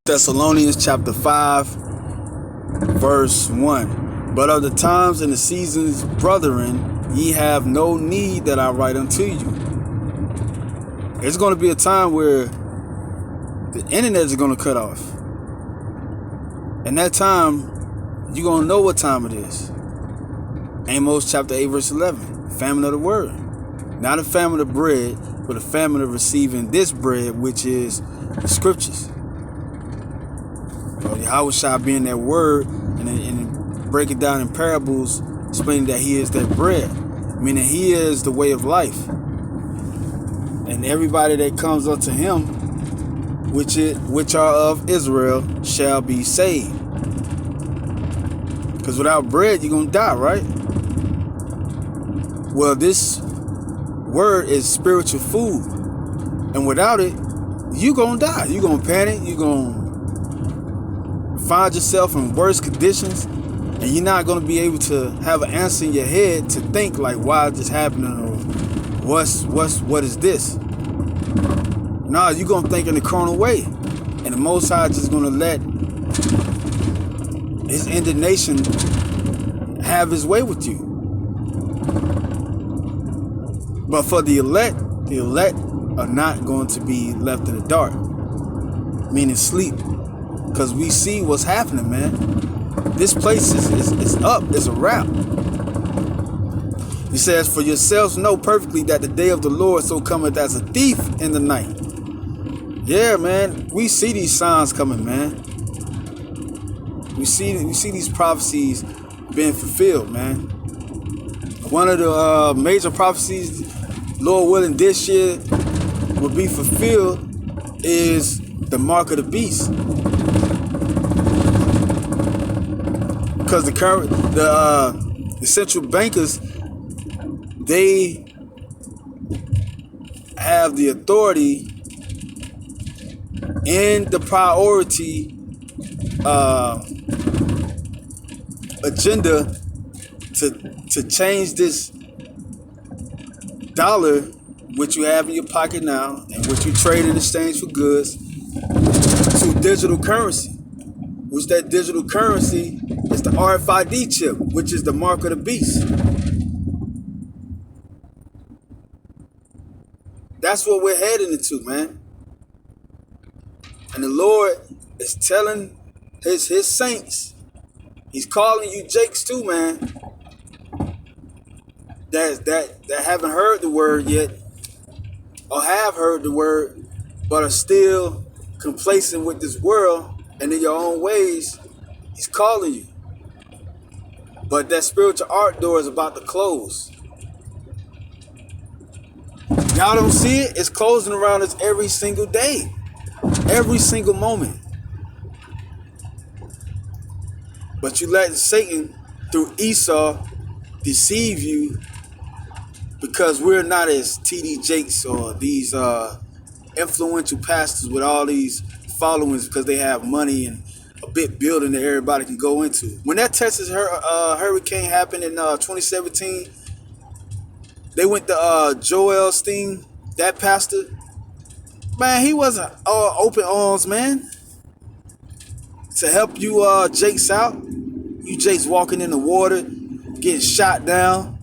Thessalonians chapter 5, verse 1. But of the times and the seasons, brethren, ye have no need that I write unto you. It's going to be a time where the internet is going to cut off. And that time, you're going to know what time it is. Amos chapter 8, verse 11. Famine of the word. Not a famine of bread, but a famine of receiving this bread, which is the scriptures. Yahweh shall be in that word and break it down in parables, explaining that he is that bread, meaning he is the way of life. And everybody that comes unto him, which are of Israel, shall be saved. Because without bread, you're going to die, right? Well, this word is spiritual food. And without it, you're going to die. You're going to panic. You're going to find yourself in worse conditions. And you're not going to be able to have an answer in your head to think like, why is this happening? Or what is this? Nah, you're going to think in the carnal way. And the Most High just going to let his indignation have his way with you. But for the elect are not going to be left in the dark, meaning sleep. Because we see what's happening, man. This place is up. It's a wrap. He says, for yourselves know perfectly that the day of the Lord so cometh as a thief in the night. Yeah, man. We see these signs coming, man. We see these prophecies being fulfilled, man. One of the major prophecies, Lord willing, this year will be fulfilled is the mark of the beast. Because the central bankers, they have the authority and the priority agenda to change this dollar, which you have in your pocket now, and which you trade in exchange for goods, to digital currency. Which that digital currency is the RFID chip, which is the mark of the beast. That's what we're heading into, man. And the Lord is telling his saints, he's calling you Jakes too, man, that haven't heard the word yet, or have heard the word, but are still complacent with this world and in your own ways. He's calling you. But that spiritual art door is about to close. Y'all don't see it? It's closing around us every single day. Every single moment. But you let Satan, through Esau, deceive you because we're not as TD Jakes or these influential pastors with all these followings because they have money and a big building that everybody can go into. When that Texas hurricane happened in 2017, they went to Joel Steen, that pastor. Man, he wasn't open arms, man, to help you Jakes out. You Jakes walking in the water, getting shot down.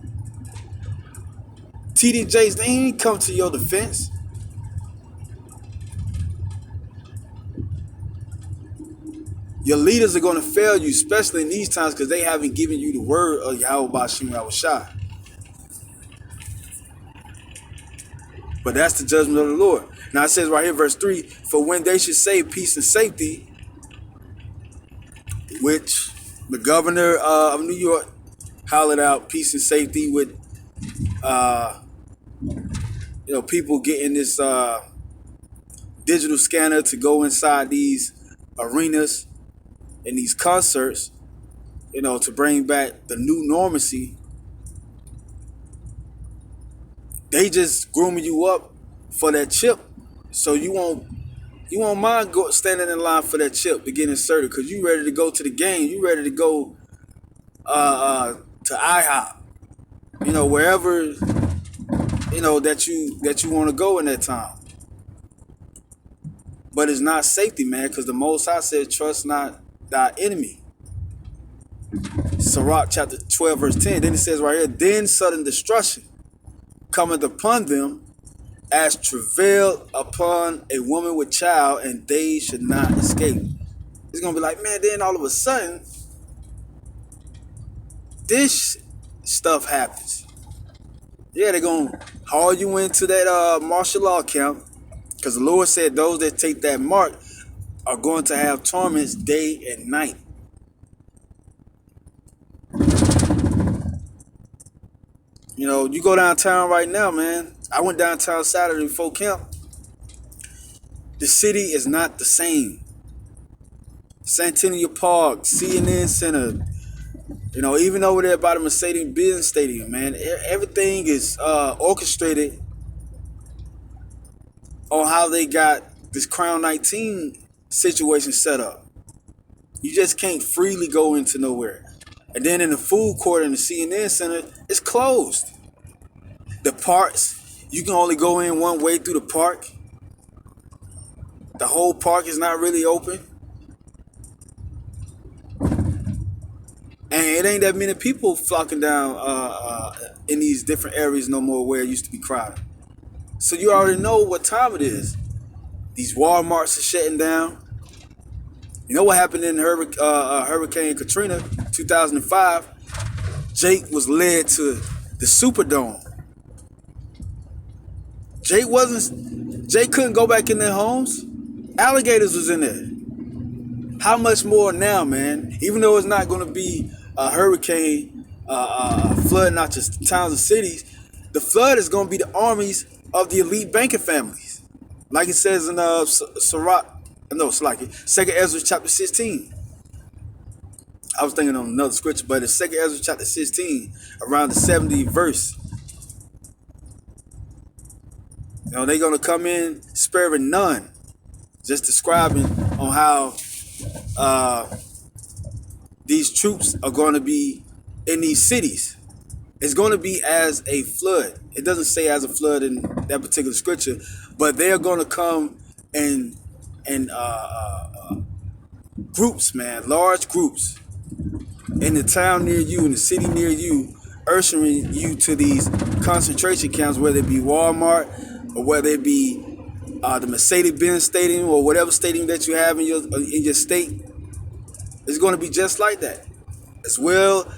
TD Jakes, they ain't come to your defense. Your leaders are going to fail you, especially in these times, because they haven't given you the word of Yahweh Bashim Yahushua. But that's the judgment of the Lord. Now it says right here, verse 3, for when they should say peace and safety, which the governor of New York hollered out peace and safety with, people getting this digital scanner to go inside these arenas and these concerts, to bring back the new normacy. They just grooming you up for that chip, so you won't mind standing in line for that chip to get inserted, because you ready to go to the game, you ready to go to IHOP, wherever that you want to go in that time. But it's not safety, man, because the Most High said, trust not thy enemy. Sirach chapter 12, verse 10. Then it says right here, then sudden destruction cometh upon them as travail upon a woman with child, and they should not escape. It's going to be like, man, then all of a sudden, this stuff happens. Yeah, they're going to haul you into that martial law camp, because the Lord said those that take that mark are going to have torments day and night. You know, you go downtown right now, man. I went downtown Saturday before camp. The city is not the same. Centennial Park, CNN Center, you know, even over there by the Mercedes-Benz Stadium, man, everything is orchestrated on how they got this Crown 19 situation set up. You just can't freely go into nowhere. And then in the food court in the CNN Center, it's closed. The parks, you can only go in one way through the park. The whole park is not really open. And it ain't that many people flocking down in these different areas no more where it used to be crowded. So you already know what time it is. These Walmarts are shutting down. You know what happened in Hurricane Katrina 2005? Jake was led to the Superdome. Jake couldn't go back in their homes. Alligators was in there. How much more now, man? Even though it's not going to be a hurricane flood, not just towns and cities, the flood is going to be the armies of the elite banking families, like it says in Second Ezra chapter 16. I was thinking on another scripture, but it's Second Ezra chapter 16, around the 70th verse. You know, they're going to come in sparing none, just describing on how these troops are going to be in these cities. It's going to be as a flood. It doesn't say as a flood in that particular scripture, but they're going to come in groups, man, large groups, in the town near you, in the city near you, ushering you to these concentration camps, whether it be Walmart or whether it be the Mercedes-Benz Stadium or whatever stadium that you have in your state. It's going to be just like that, as well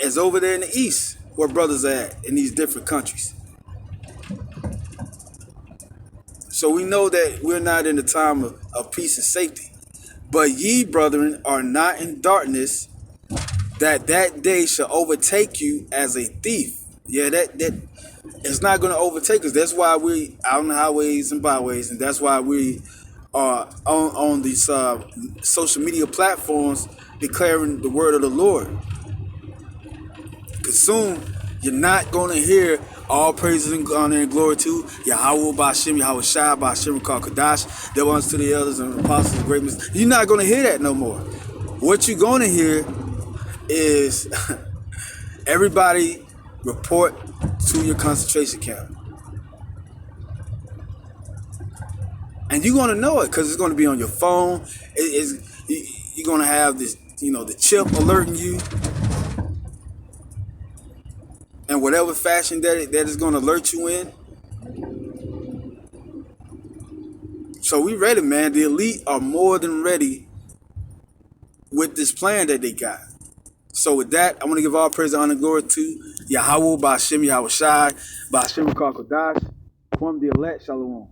as over there in the East, where brothers are at in these different countries. So we know that we're not in the time of peace and safety. But ye, brethren, are not in darkness, that day shall overtake you as a thief. Yeah, that it's not going to overtake us. That's why we out on the highways and byways, and that's why we are on these social media platforms declaring the word of the Lord. Because soon you're not going to hear all praises and honor and glory to Yahweh Ba'Shem, Yahweh Shai, Ba'Shem Kadash, the ones to the elders and apostles and great men. You're not going to hear that no more. What you're going to hear is everybody report to your concentration camp. And you're going to know it because it's going to be on your phone. You're going to have this, the chip alerting you. And whatever fashion that is going to alert you in. So we ready, man. The elite are more than ready with this plan that they got. So with that, I want to give all praise and honor and glory to Yahweh Ba'Shem, Yahweh Shai, Ba'Shem Kodash, from the elect, Shalom.